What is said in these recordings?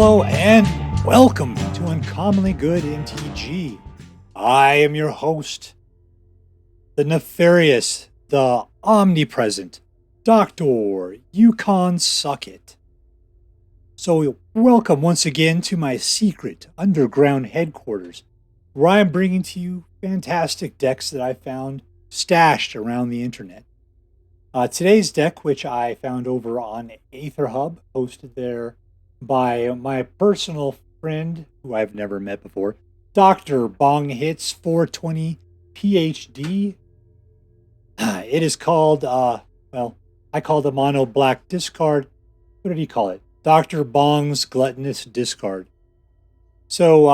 Hello and welcome to Uncommonly Good MTG. I am your host, the nefarious, the omnipresent, Dr. Yukon Suckit. So welcome once again to my secret underground headquarters, where I'm bringing to you fantastic decks that I found stashed around the internet. Today's deck, which I found over on AetherHub, posted there by my personal friend, who I've never met before, Dr. Bong Hits 420 PhD. It is called, I call the mono black discard. What did he call it? Dr. Bong's Gluttonous Discard. So,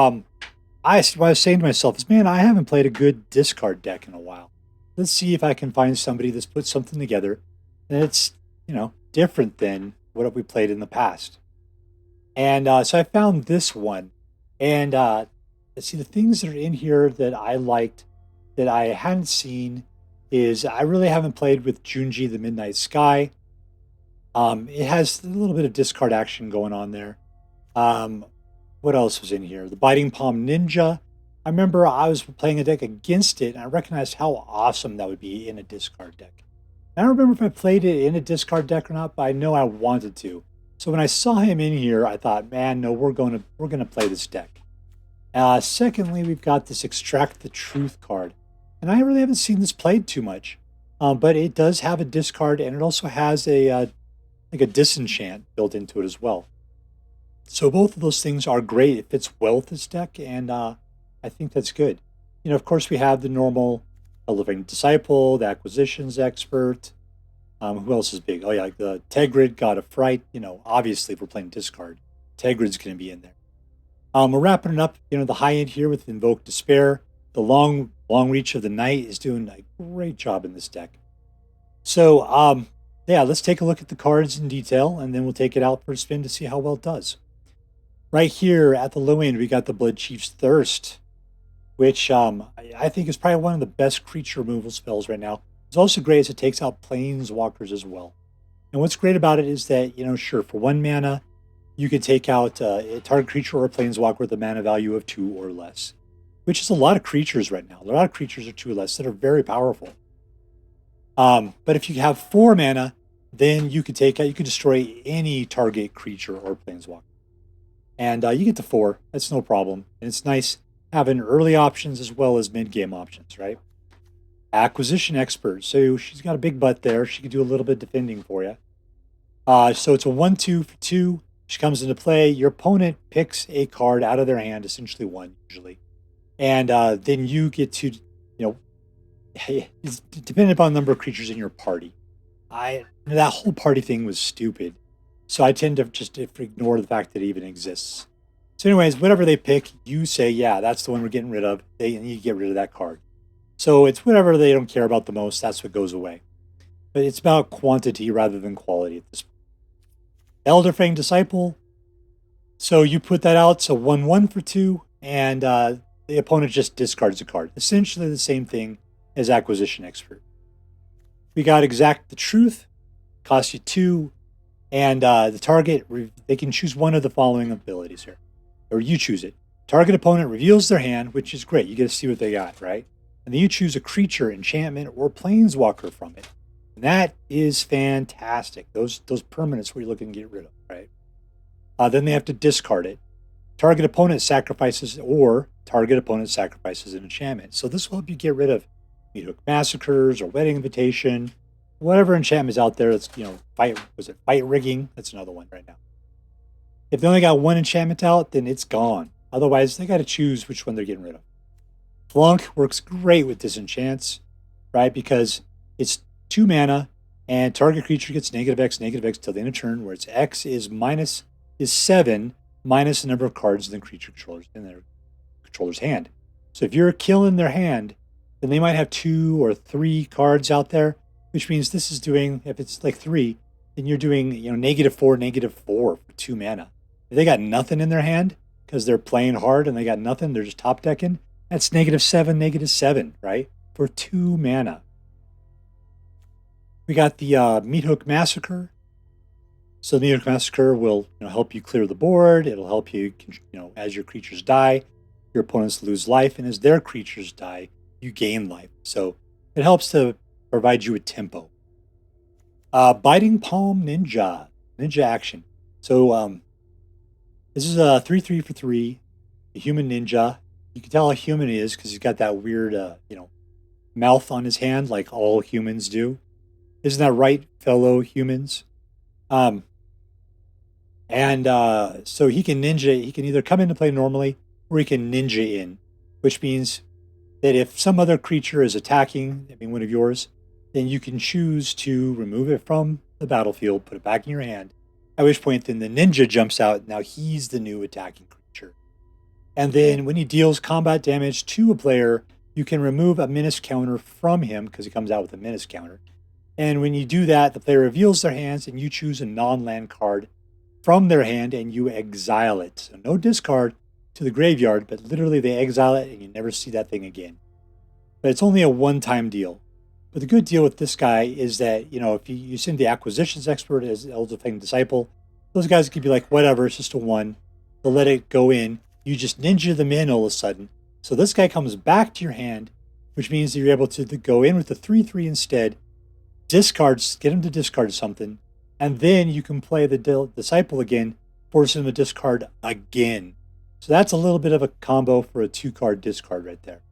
I was saying to myself, man, I haven't played a good discard deck in a while. Let's see if I can find somebody that's put something together and it's, different than what we played in the past. And so I found this one. And let's see, the things that are in here that I liked that I hadn't seen is I really haven't played with Junji the Midnight Sky. It has a little bit of discard action going on there. What else was in here? The Biting Palm Ninja. I remember I was playing a deck against it, and I recognized how awesome that would be in a discard deck. I don't remember if I played it in a discard deck or not, but I know I wanted to. So when I saw him in here, I thought, man, no, we're gonna play this deck. Secondly, we've got this Extract the Truth card, and I really haven't seen this played too much, but it does have a discard, and it also has a disenchant built into it as well. So both of those things are great. It fits well with this deck, and I think that's good. Of course, we have the normal Elderfang Disciple, the Acquisitions Expert. Who else is big? Oh, yeah, like the Tergrid, God of Fright. Obviously, if we're playing discard, Tergrid's going to be in there. We're wrapping it up, the high end here with Invoke Despair. The long reach of the night is doing a great job in this deck. So, let's take a look at the cards in detail, and then we'll take it out for a spin to see how well it does. Right here at the low end, we got the Bloodchief's Thirst, which I think is probably one of the best creature removal spells right now. It's also great as it takes out planeswalkers as well. And what's great about it is that, sure, for 1 mana, you could take out a target creature or a planeswalker with a mana value of 2 or less, which is a lot of creatures right now. A lot of creatures are 2 or less that are very powerful. But if you have 4 mana, then you could destroy any target creature or planeswalker. And you get to 4. That's no problem. And it's nice having early options as well as mid-game options, right? Acquisition Expert. So she's got a big butt there. She can do a little bit of defending for you. So it's a 1/2 for 2. She comes into play. Your opponent picks a card out of their hand, essentially 1 usually. And then you get to, it's dependent upon the number of creatures in your party. That whole party thing was stupid. So I tend to just ignore the fact that it even exists. So anyways, whatever they pick, you say, yeah, that's the one we're getting rid of. And you get rid of that card. So it's whatever they don't care about the most, that's what goes away. But it's about quantity rather than quality at this point. Elderfang Disciple. So you put that out, so 1/1 for 2, and the opponent just discards a card. Essentially the same thing as Acquisition Expert. We got Exact the Truth. Costs you 2. And the target, they can choose one of the following abilities here. Or you choose it. Target opponent reveals their hand, which is great. You get to see what they got, right? And then you choose a creature, enchantment, or planeswalker from it. And that is fantastic. Those permanents we're looking to get rid of, right? Then they have to discard it. Target opponent sacrifices an enchantment. So this will help you get rid of Meathook Massacres or Wedding Invitation, whatever enchantment is out there. That's Fight Rigging? That's another one right now. If they only got 1 enchantment out, then it's gone. Otherwise, they got to choose which one they're getting rid of. Flunk works great with disenchants, right? Because it's 2 mana, and target creature gets -X till the end of turn, where its X is 7 minus the number of cards in the creature controllers in their controller's hand. So if you're killing their hand, then they might have 2 or 3 cards out there, which means this is doing, if it's like 3, then you're doing -4 for 2 mana. If they got nothing in their hand because they're playing hard and they got nothing, they're just top decking. That's -7, right? For 2 mana. We got the Meathook Massacre. So the Meathook Massacre will help you clear the board. It'll help you, as your creatures die, your opponents lose life, and as their creatures die, you gain life. So it helps to provide you with tempo. Biting Palm Ninja action. So this is a 3/3 for 3, a human ninja. You can tell how human he is because he's got that weird, mouth on his hand like all humans do. Isn't that right, fellow humans? Um, and so he can ninja. He can either come into play normally or he can ninja in, which means that if some other creature is attacking, one of yours, then you can choose to remove it from the battlefield, put it back in your hand, at which point then the ninja jumps out. Now he's the new attacking creature. And then when he deals combat damage to a player, you can remove a menace counter from him because he comes out with a menace counter. And when you do that, the player reveals their hands and you choose a non-land card from their hand and you exile it. So no discard to the graveyard, but literally they exile it and you never see that thing again. But it's only a one-time deal. But the good deal with this guy is that, if you send the acquisitions expert as Elderfang Disciple, those guys could be like, whatever, it's just a 1. They'll let it go in. You just ninja them in all of a sudden. So this guy comes back to your hand, which means that you're able to go in with the 3/3 instead, get him to discard something, and then you can play the Disciple again, force him to discard again. So that's a little bit of a combo for a 2-card discard right there.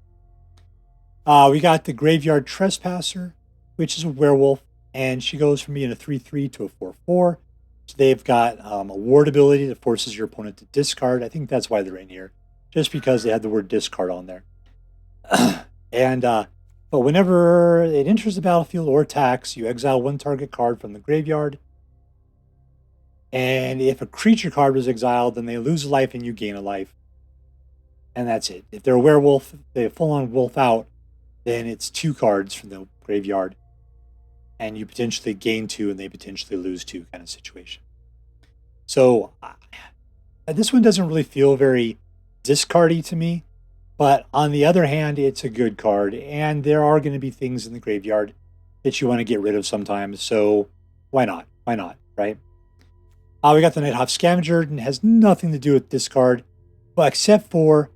We got the Graveyard Trespasser, which is a werewolf, and she goes from being a 3/3 to a 4/4. So they've got a ward ability that forces your opponent to discard. I think that's why they're in here, just because they had the word discard on there. But whenever it enters the battlefield or attacks, you exile 1 target card from the graveyard. And if a creature card was exiled, then they lose a life and you gain a life. And that's it. If they're a werewolf, they full-on wolf out, then it's 2 cards from the graveyard. And you potentially gain 2 and they potentially lose 2 kind of situation. So this one doesn't really feel very discardy to me. But on the other hand, it's a good card. And there are going to be things in the graveyard that you want to get rid of sometimes. So why not? Why not, right? We got the Nighthawk Scavenger, and it has nothing to do with this card, but except for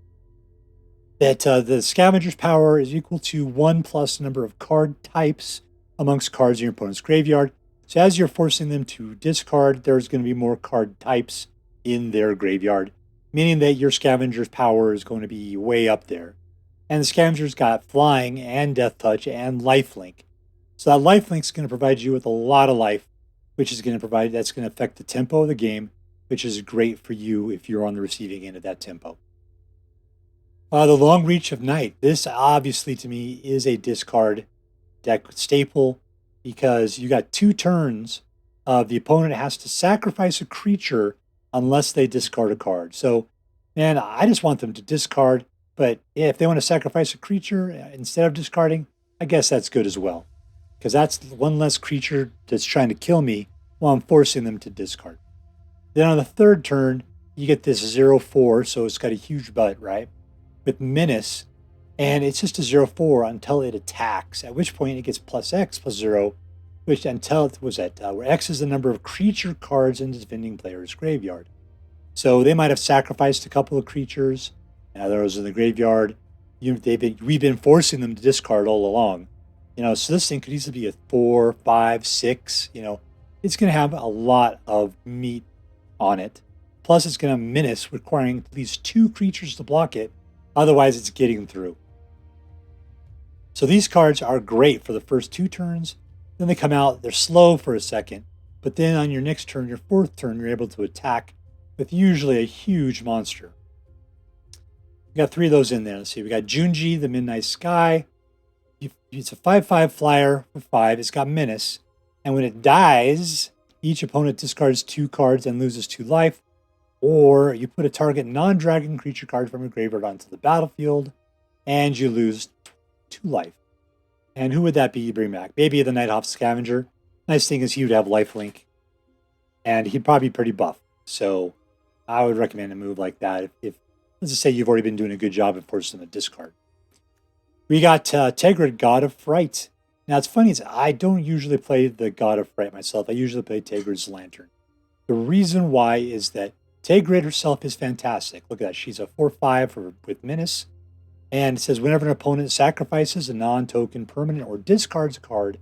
that the Scavenger's power is equal to 1 plus the number of card types amongst cards in your opponent's graveyard. So as you're forcing them to discard, there's going to be more card types in their graveyard, meaning that your Scavenger's power is going to be way up there. And the Scavenger's got Flying and Death Touch and Lifelink. So that Lifelink is going to provide you with a lot of life, which is going to that's going to affect the tempo of the game, which is great for you if you're on the receiving end of that tempo. The Long Reach of Night. This obviously to me is a discard deck staple because you got 2 turns of the opponent has to sacrifice a creature unless they discard a card. So, man, I just want them to discard, but if they want to sacrifice a creature instead of discarding, I guess that's good as well. Because that's 1 less creature that's trying to kill me while I'm forcing them to discard. Then on the 3rd turn, you get this 0/4, so it's got a huge butt, right? With Menace, and it's just a 0/4 until it attacks, at which point it gets plus X plus 0, which until it was at where X is the number of creature cards in the defending player's graveyard. So they might have sacrificed a couple of creatures, now those in the graveyard. We've been forcing them to discard all along. So this thing could easily be a 4, 5, 6. It's going to have a lot of meat on it. Plus, it's going to menace, requiring at least 2 creatures to block it. Otherwise, it's getting through. So these cards are great for the first 2 turns. Then they come out, they're slow for a second. But then on your next turn, your 4th turn, you're able to attack with usually a huge monster. We got 3 of those in there. Let's see. We got Junji, the Midnight Sky. It's a 5/5 flyer for 5. It's got Menace. And when it dies, each opponent discards 2 cards and loses 2 life. Or you put a target non-dragon creature card from your graveyard onto the battlefield, and you lose 2 life. And who would that be you bring back? Maybe the Nighthawk Scavenger. Nice thing is he would have lifelink. And he'd probably be pretty buff. So I would recommend a move like that if let's just say you've already been doing a good job of forcing them to discard. We got Tergrid, God of Fright. Now, it's funny, I don't usually play the God of Fright myself. I usually play Tergrid's Lantern. The reason why is that Tergrid herself is fantastic. Look at that. She's a 4/5 with Menace. And it says whenever an opponent sacrifices a non-token permanent or discards a card,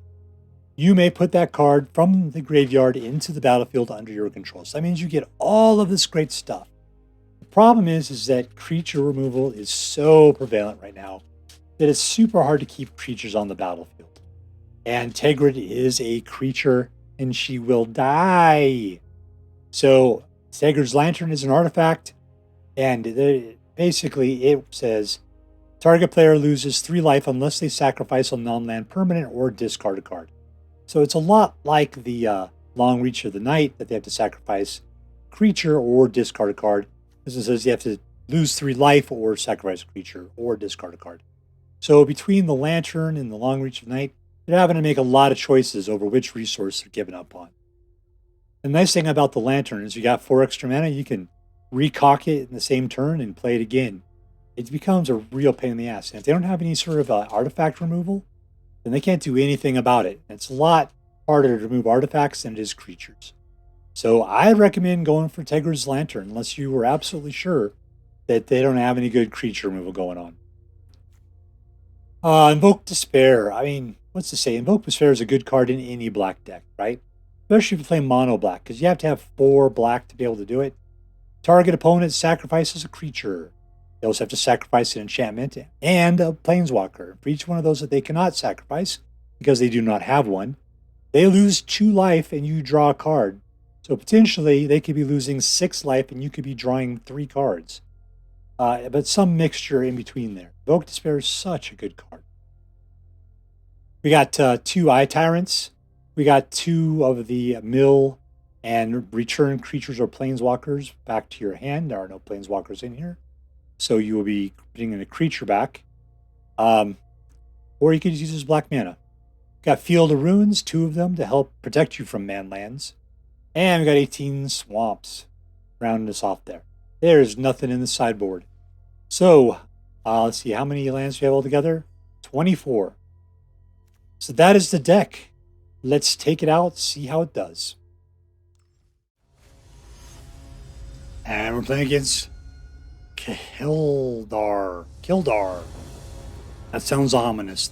you may put that card from the graveyard into the battlefield under your control. So that means you get all of this great stuff. The problem is that creature removal is so prevalent right now that it's super hard to keep creatures on the battlefield. And Tergrid is a creature and she will die. So Tergrid's Lantern is an artifact, and basically it says target player loses 3 life unless they sacrifice a non-land permanent or discard a card. So it's a lot like the Long Reach of the Night that they have to sacrifice creature or discard a card. This says you have to lose 3 life or sacrifice a creature or discard a card. So between the Lantern and the Long Reach of the Night, they're having to make a lot of choices over which resource they're giving up on. The nice thing about the Lantern is you got 4 extra mana, you can recock it in the same turn and play it again. It becomes a real pain in the ass. And if they don't have any sort of artifact removal, then they can't do anything about it. And it's a lot harder to remove artifacts than it is creatures. So I recommend going for Tergrid's Lantern unless you were absolutely sure that they don't have any good creature removal going on. Invoke Despair. I mean, what's to say? Invoke Despair is a good card in any black deck, right? Especially if you play mono black, because you have to have 4 black to be able to do it. Target opponent sacrifices a creature. They also have to sacrifice an enchantment and a planeswalker. For each one of those that they cannot sacrifice, because they do not have one, they lose 2 life and you draw a card. So potentially they could be losing 6 life and you could be drawing 3 cards. But some mixture in between there. Invoke Despair is such a good card. We got 2 Eye Tyrants. We got 2 of the mill and return creatures or planeswalkers back to your hand. There are no planeswalkers in here. So you will be bringing a creature back. Or you could use as black mana. Got Field of Ruins, 2 of them to help protect you from manlands. And we got 18 swamps rounding us off there. There's nothing in the sideboard. So, let's see, how many lands do we have altogether? 24. So that is the deck. Let's take it out, see how it does. And we're playing against Khildar. That sounds ominous.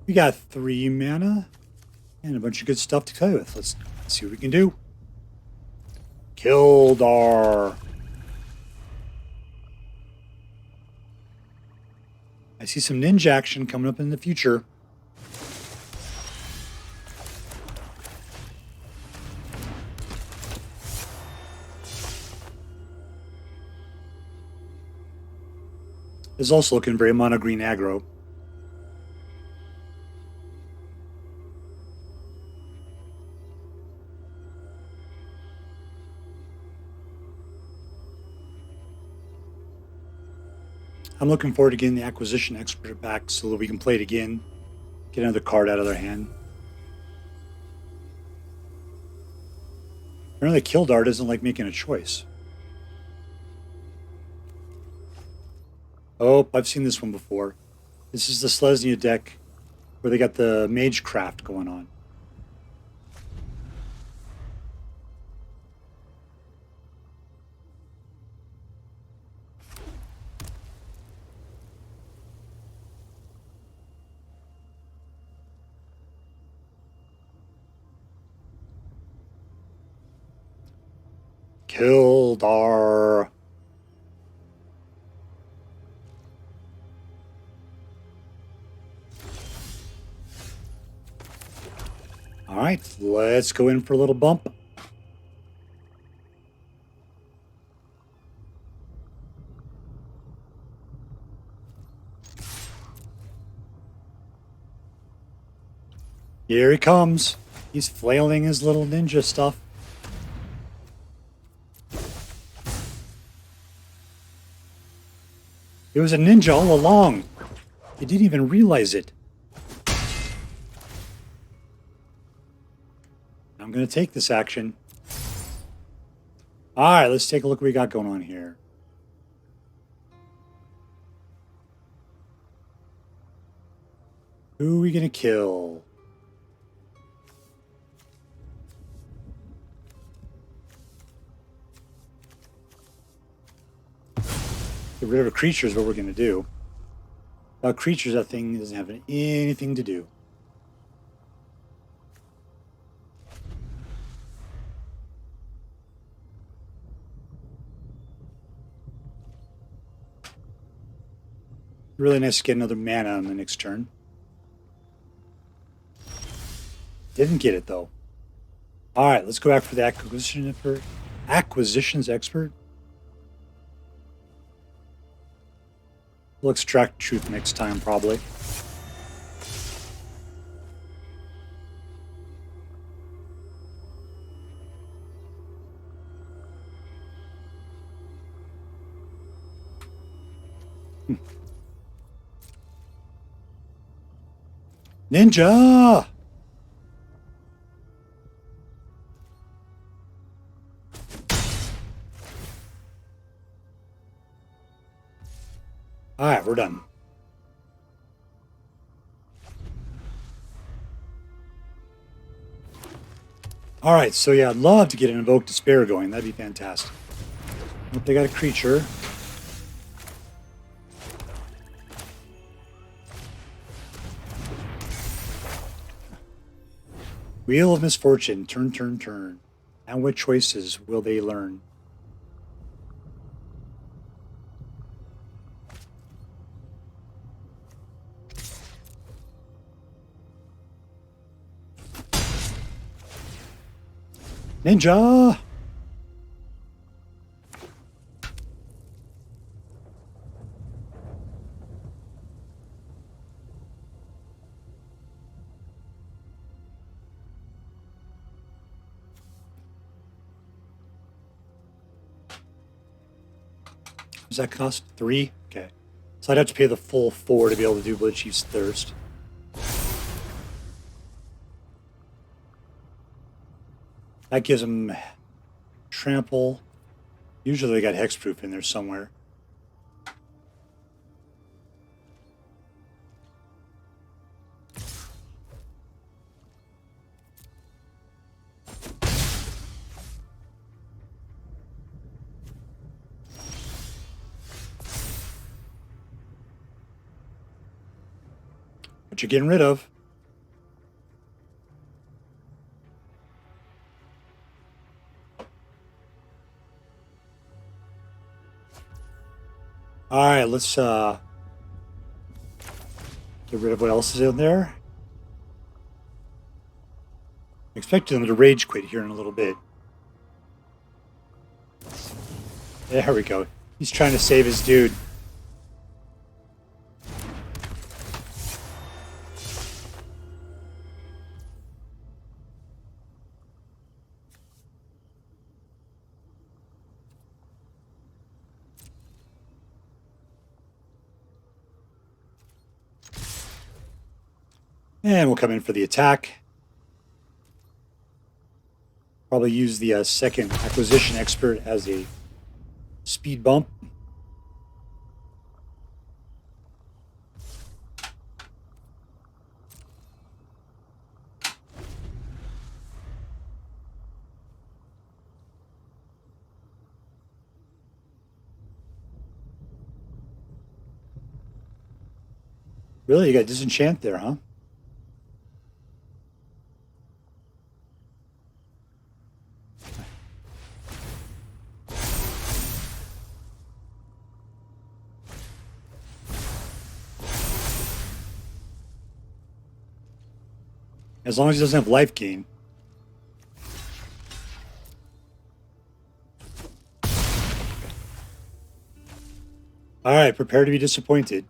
We got 3 mana and a bunch of good stuff to play with. Let's see what we can do. Khildar. I see some ninja action coming up in the future. This is also looking very mono green aggro. I'm looking forward to getting the acquisition expert back so that we can play it again, get another card out of their hand. Apparently Khildar doesn't like making a choice. Oh, I've seen this one before. This is the Selesnya deck where they got the Magecraft going on. Khildar. All right, let's go in for a little bump. Here he comes. He's flailing his little ninja stuff. It was a ninja all along. He didn't even realize it. I'm going to take this action. All right, let's take a look what we got going on here. Who are we going to kill? rid of a creature is what we're going to do. Without creatures, that thing doesn't have anything to do. Really nice to get another mana on the next turn. Didn't get it, though. Alright, let's go back for the acquisitions expert. We'll extract truth next time, probably. Ninja! Alright, we're done. Alright, so yeah, I'd love to get an Invoke Despair going. That'd be fantastic. But they got a creature. Wheel of Misfortune. Turn, turn, turn. And what choices will they learn? Ninja! Does that cost 3? Okay. So I'd have to pay the full 4 to be able to do Bloodchief's Thirst. That gives them trample. Usually they got hexproof in there somewhere. What you're getting rid of. All right, let's get rid of what else is in there. I'm expecting them to rage quit here in a little bit. There we go. He's trying to save his dude. And we'll come in for the attack. Probably use the second acquisition expert as a speed bump. Really? You got disenchant there, huh? As long as he doesn't have life gain. Alright, prepare to be disappointed.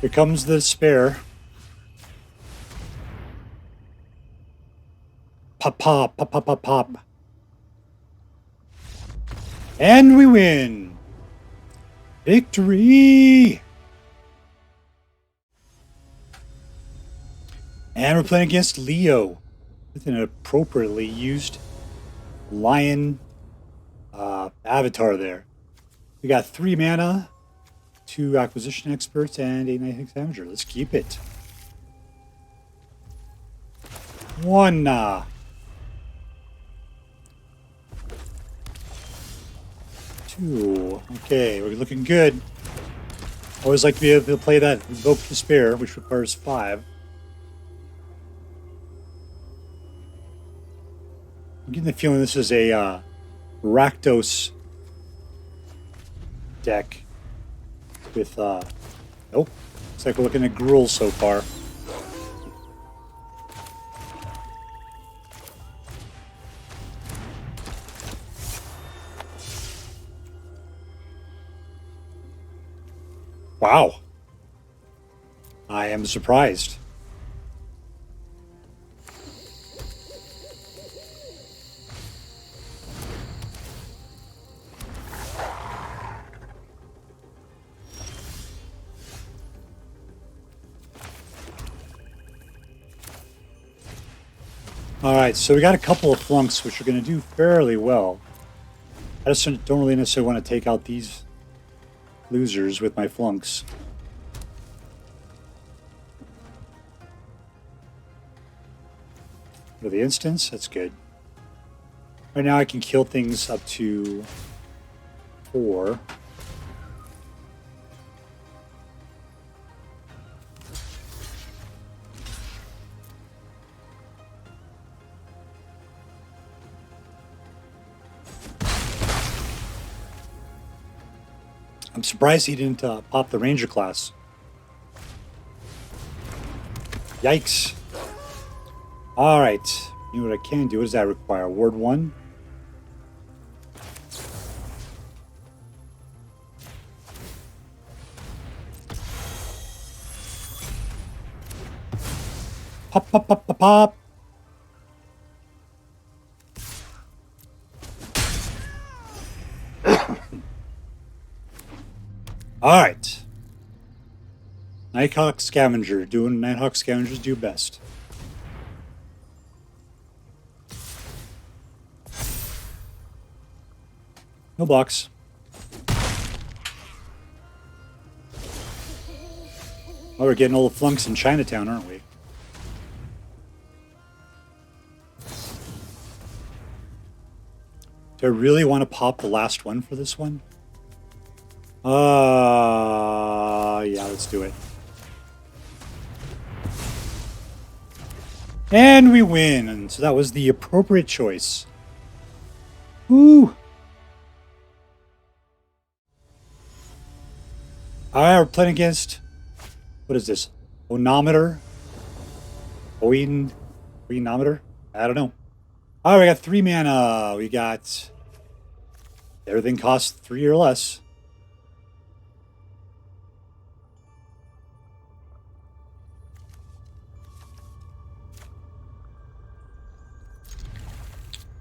Here comes the despair. Pop, pop, pop, pop, pop, pop. And we win! Victory! And we're playing against Leo with an appropriately used lion avatar there. We got 3 mana, 2 acquisition experts, and a Nighthawk Scavenger. Let's keep it. One. Two. Okay, we're looking good. Always like to be able to play that Invoke Despair, which requires 5. I'm getting the feeling this is a Rakdos deck with, nope. Looks like we're looking at Gruul so far. Wow. I am surprised. Alright, so we got a couple of flunks which are going to do fairly well. I just don't really necessarily want to take out these losers with my flunks. For the instance, that's good. Right now I can kill things up to 4. I'm surprised he didn't pop the Ranger class. Yikes. Alright. You know what I can do? What does that require? Ward 1? Pop, pop, pop, pop, pop. Alright. Nighthawk Scavenger. Doing Nighthawk Scavengers do best. No blocks. Oh, we're getting all the flunks in Chinatown, aren't we? Do I really want to pop the last one for this one? Yeah, let's do it. And we win. And so that was the appropriate choice. Woo! Alright, we're playing against... What is this? Oenometer? Oenometer? I don't know. Alright, we got 3 mana. We got... Everything costs 3 or less.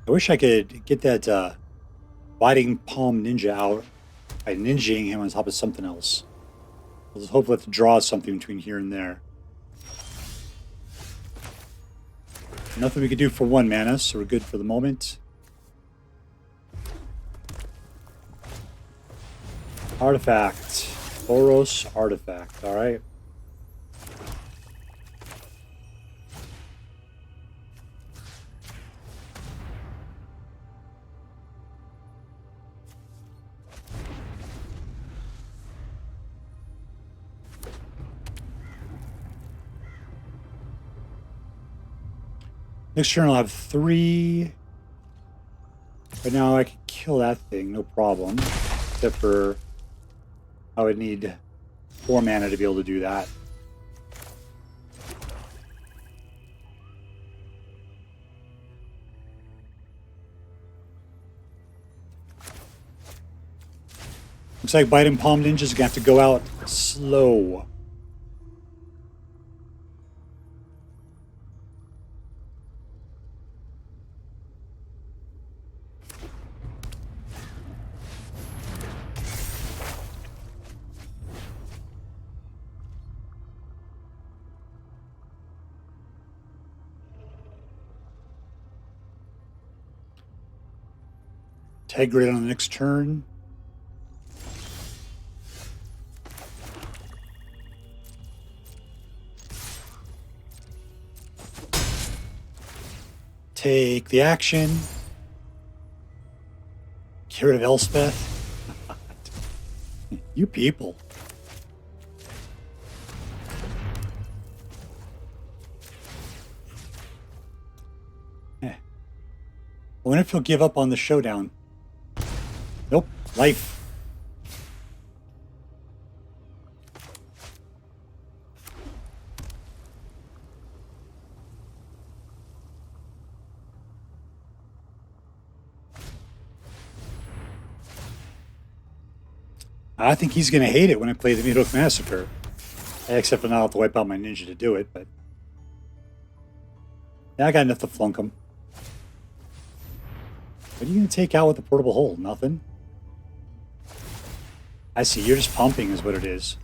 I wish I could get that Biting Palm Ninja out by ninjaing him on top of something else. We'll just hopefully have to draw something between here and there. Nothing we could do for 1 mana, so we're good for the moment. Artifact. Boros Artifact, alright. Next turn I'll have 3. Right now I can kill that thing, no problem. Except for I would need 4 mana to be able to do that. Looks like Biting Palm Ninja's gonna have to go out slow. Tergrid on the next turn. take the action. Get rid of Elspeth. You people. I wonder if he'll give up on the showdown. Nope. Life. I think he's going to hate it when I play the Meathook Massacre. Except for now, I'll have to wipe out my ninja to do it, but... Yeah, I got enough to flunk him. What are you going to take out with the portable hole? Nothing? I see, you're just pumping is what it is.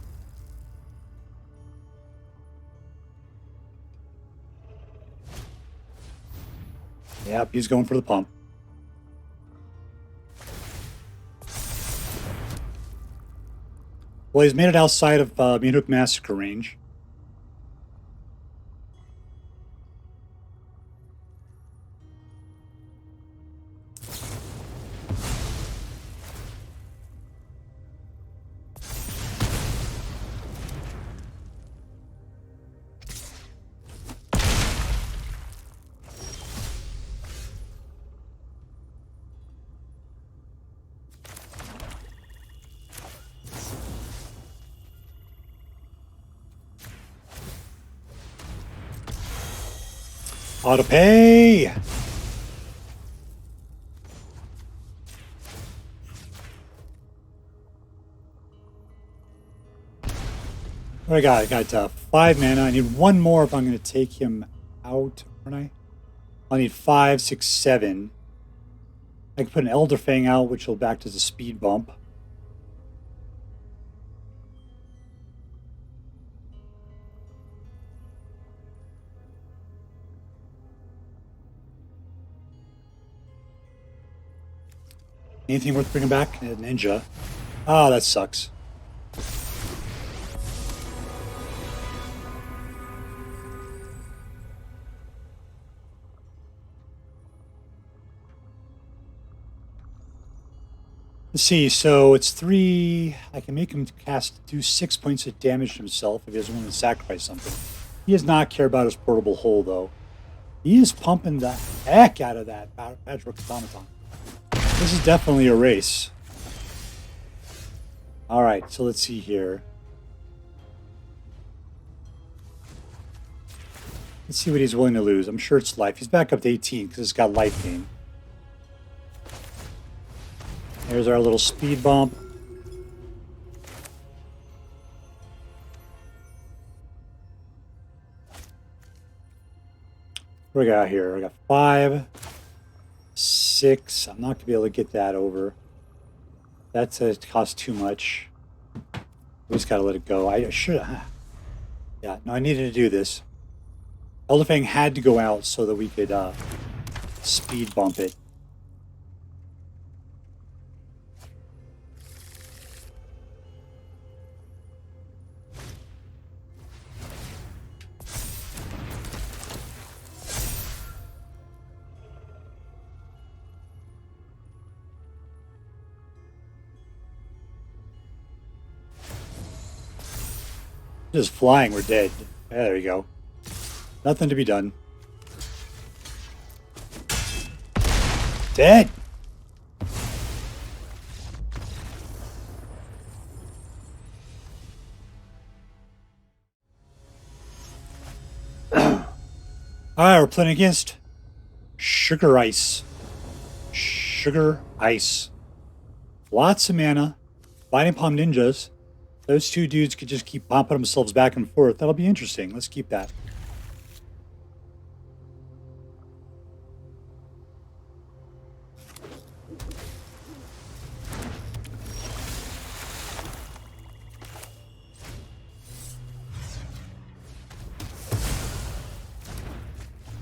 Yep, he's going for the pump. Well, he's made it outside of Meathook Massacre range. Auto pay. What I got? I got 5 mana. I need 1 more if I'm going to take him out, aren't I need 5, 6, 7. I can put an Elderfang out, which will back to the speed bump. Anything worth bringing back? A ninja. Ah, that sucks. Let's see, so it's 3... I can make him do 6 points of damage to himself if he doesn't want to sacrifice something. He does not care about his portable hole, though. He is pumping the heck out of that Patchwork Automaton. This is definitely a race. Alright, so let's see here. Let's see what he's willing to lose. I'm sure it's life. He's back up to 18 because it's got life gain. There's our little speed bump. What do we got here? We got 5, 6. I'm not going to be able to get that over. That's it costs too much. We just got to let it go. I should. Yeah, no, I needed to do this. Elderfang had to go out so that we could speed bump it. Just flying, we're dead. Yeah, there you go. Nothing to be done. Dead! Alright, we're playing against Sugarice. Sugarice. Lots of mana. Binding Palm Ninjas. Those two dudes could just keep popping themselves back and forth. That'll be interesting. Let's keep that.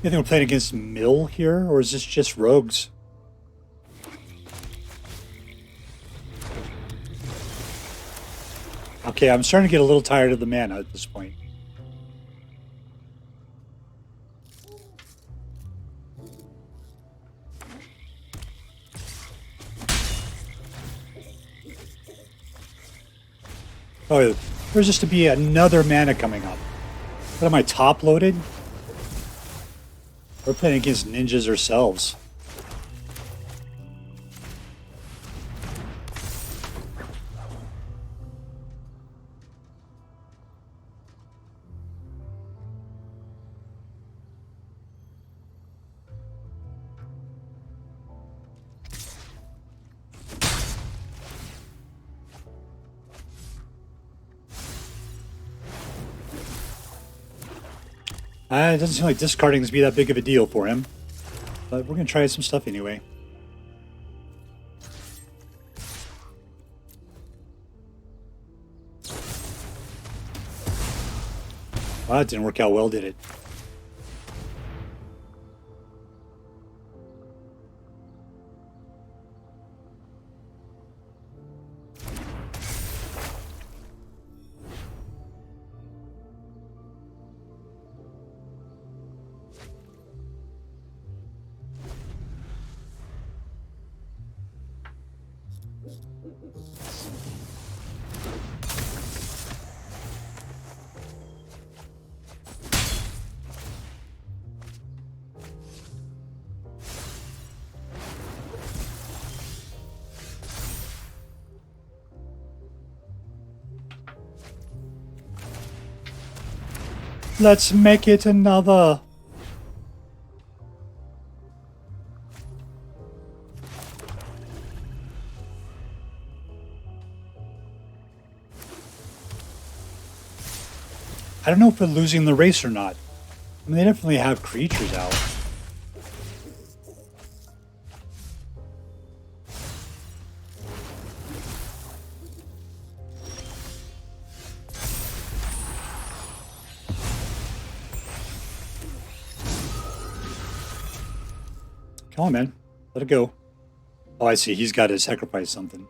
You think we're playing against Mill here, or is this just rogues? Okay, I'm starting to get a little tired of the mana at this point. Oh, there's just to be another mana coming up. What am I, top loaded? We're playing against ninjas ourselves. It doesn't seem like discarding is be that big of a deal for him. But we're going to try some stuff anyway. Well, that didn't work out well, did it? Let's make it another. I don't know if we're losing the race or not. I mean, they definitely have creatures out. Come on, man. Let it go. Oh, I see. He's got to sacrifice something.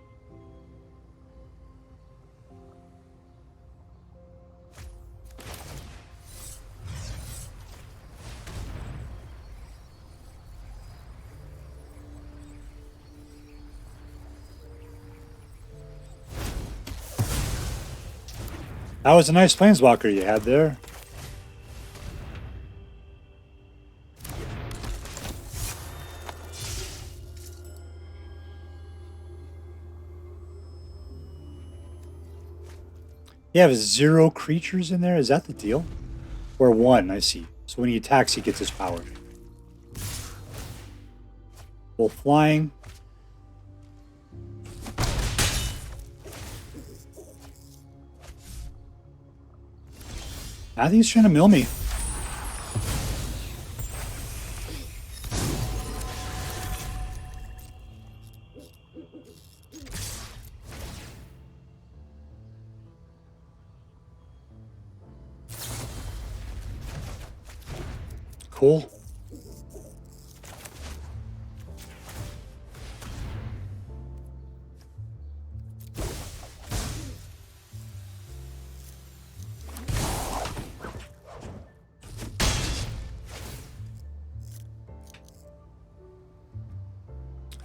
That was a nice planeswalker you had there. You have 0 creatures in there? Is that the deal? Or 1, I see. So when he attacks, he gets his power. Both flying. I think he's trying to mill me. Cool.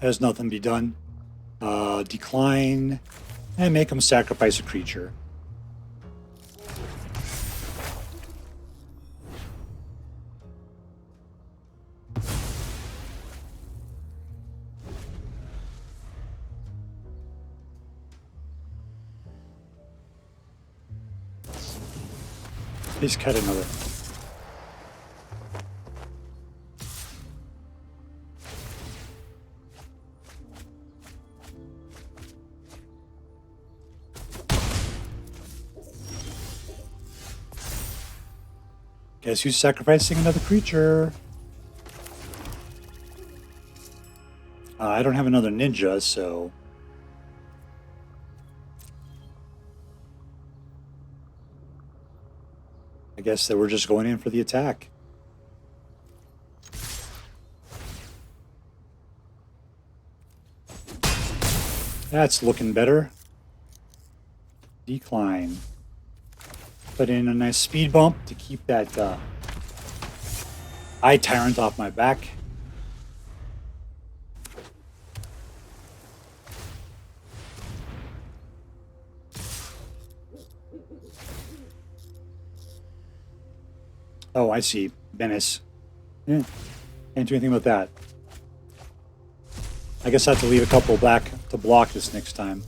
Has nothing to be done. Decline and make him sacrifice a creature. Please cut another. Guess who's sacrificing another creature? I don't have another ninja, so... I guess that we're just going in for the attack. That's looking better. Decline. Put in a nice speed bump to keep that Eye Tyrant off my back. Oh, I see. Menace. Can't do anything about that. I guess I have to leave a couple back to block this next time.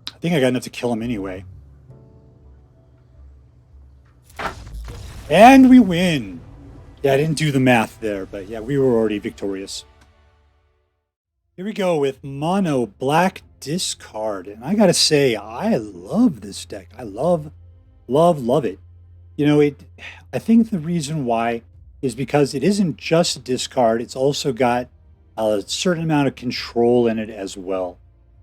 I think I got enough to kill him anyway. And we win! Yeah, I didn't do the math there, but yeah, we were already victorious. Here we go with Mono Black Discard. And I gotta say, I love this deck. I love it. You know, I think the reason why is because it isn't just discard, it's also got a certain amount of control in it as well.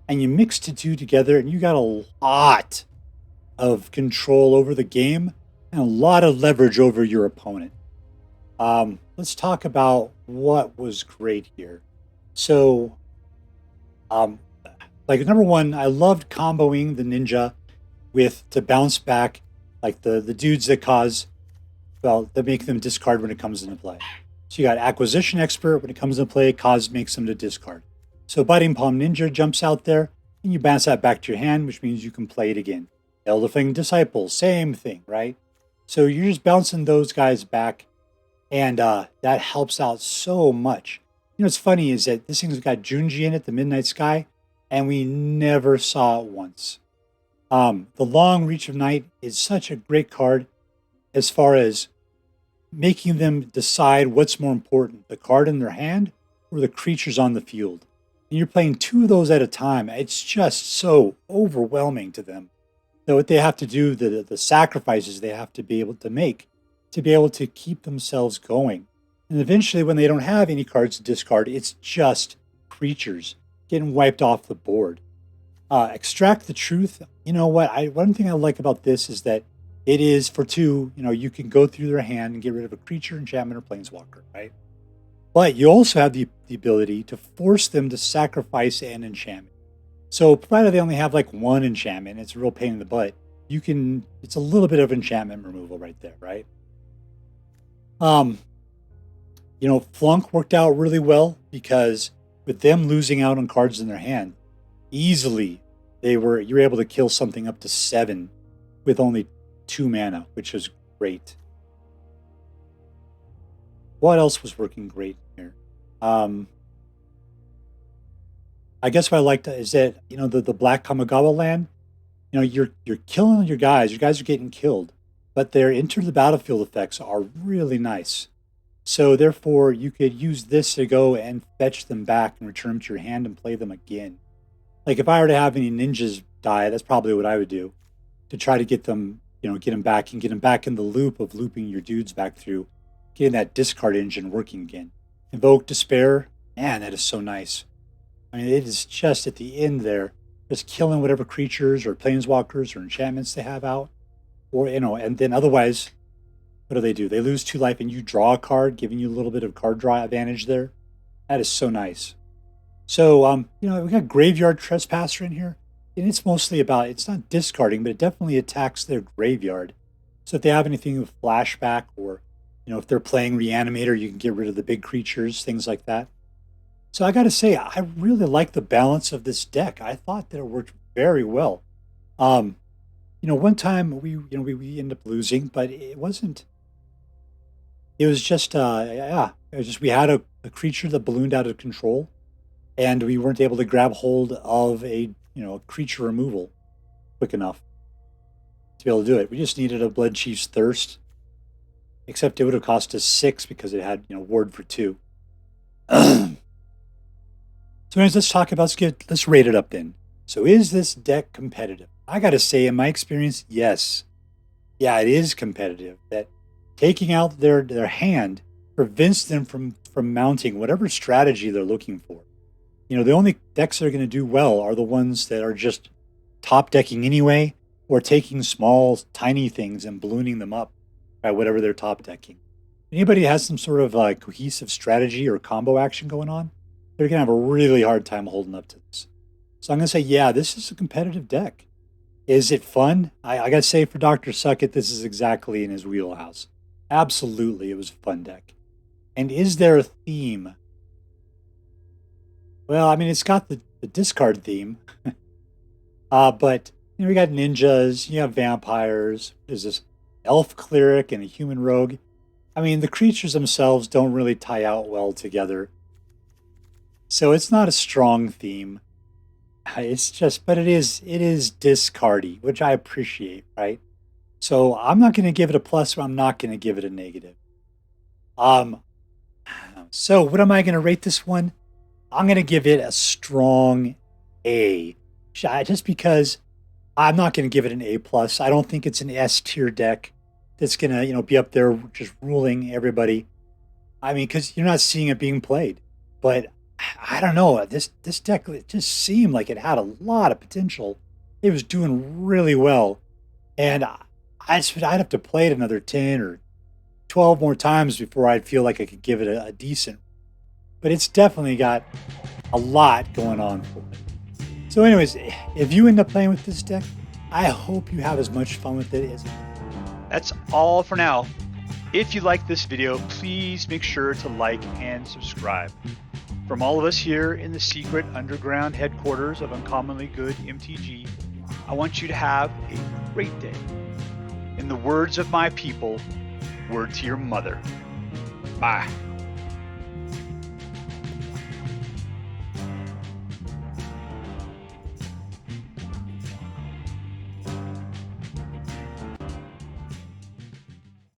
And you mix the two together and you got a lot of control over the game and a lot of leverage over your opponent. Let's talk about what was great here. So, like number one, I loved comboing the ninja with to bounce back, like the dudes that cause, well, that make them discard when it comes into play. So you got Acquisition Expert when it comes into play, cause makes them to discard. So Biting Palm Ninja jumps out there, and you bounce that back to your hand, which means you can play it again. Elderfang Disciple, same thing, right? So you're just bouncing those guys back, and that helps out so much. You know, what's funny is that this thing's got Junji in it, the Midnight Sky, and we never saw it once. The Long Reach of Night is such a great card as far as making them decide what's more important, the card in their hand or the creatures on the field. And you're playing two of those at a time. It's just so overwhelming to them. So what they have to do, the sacrifices they have to be able to make to be able to keep themselves going. And eventually when they don't have any cards to discard, it's just creatures getting wiped off the board. Extract the Truth. You know what? One thing I like about this is that it is for two, you know, you can go through their hand and get rid of a creature, enchantment, or planeswalker, right? But you also have the ability to force them to sacrifice an enchantment. So provided they only have like one enchantment, it's a real pain in the butt. It's a little bit of enchantment removal right there, right? You know, Flunk worked out really well because with them losing out on cards in their hand, easily you were able to kill something up to 7 with only 2 mana, which is great. What else was working great here? I guess what I liked is that, you know, the Black Kamigawa land, you know, you're killing your guys. Your guys are getting killed, but their enter the battlefield effects are really nice. So therefore, you could use this to go and fetch them back and return them to your hand and play them again. Like if I were to have any ninjas die, that's probably what I would do to try to get them, you know, get them back and get them back in the loop of looping your dudes back through, getting that discard engine working again. Invoke Despair, man, that is so nice. I mean, it is just at the end there, just killing whatever creatures or planeswalkers or enchantments they have out. Or, you know, and then otherwise, what do? They lose 2 life and you draw a card, giving you a little bit of card draw advantage there. That is so nice. So, you know, we got Graveyard Trespasser in here. And it's mostly about, it's not discarding, but it definitely attacks their graveyard. So if they have anything with flashback or, you know, if they're playing Reanimator, you can get rid of the big creatures, things like that. So I got to say, I really like the balance of this deck. I thought that it worked very well. You know, one time we ended up losing, but it wasn't. It was just, yeah, it was just we had a creature that ballooned out of control, and we weren't able to grab hold of a creature removal quick enough to be able to do it. We just needed a Bloodchief's Thirst, except it would have cost us 6 because it had ward for 2. So anyways, let's rate it up then. So is this deck competitive? I gotta say, in my experience, yes. Yeah, it is competitive. That taking out their hand prevents them from mounting whatever strategy they're looking for. You know, the only decks that are going to do well are the ones that are just top decking anyway, or taking small, tiny things and ballooning them up by whatever they're top decking. Anybody has some sort of cohesive strategy or combo action going on, they're going to have a really hard time holding up to this. So I'm going to say, yeah, this is a competitive deck. Is it fun? I got to say, for Dr. Suckett, this is exactly in his wheelhouse. Absolutely, it was a fun deck. And is there a theme? Well, I mean, it's got the discard theme. But, you know, we got ninjas, you have vampires. There's this elf cleric and a human rogue. I mean, the creatures themselves don't really tie out well together. So it's not a strong theme. It's just, but it is discardy, which I appreciate, right? So I'm not going to give it a plus, or I'm not going to give it a negative. So what am I going to rate this one? I'm going to give it a strong A, just because I'm not going to give it an A plus. I don't think it's an S tier deck that's going to, you know, be up there just ruling everybody. I mean, because you're not seeing it being played, but I don't know. This deck, it just seemed like it had a lot of potential. It was doing really well, and I'd have to play it another 10 or 12 more times before I'd feel like I could give it a decent. But it's definitely got a lot going on for it. So, anyways, if you end up playing with this deck, I hope you have as much fun with it as. That's all for now. If you like this video, please make sure to like and subscribe. From all of us here in the secret underground headquarters of Uncommonly Good MTG, I want you to have a great day. In the words of my people, word to your mother. Bye.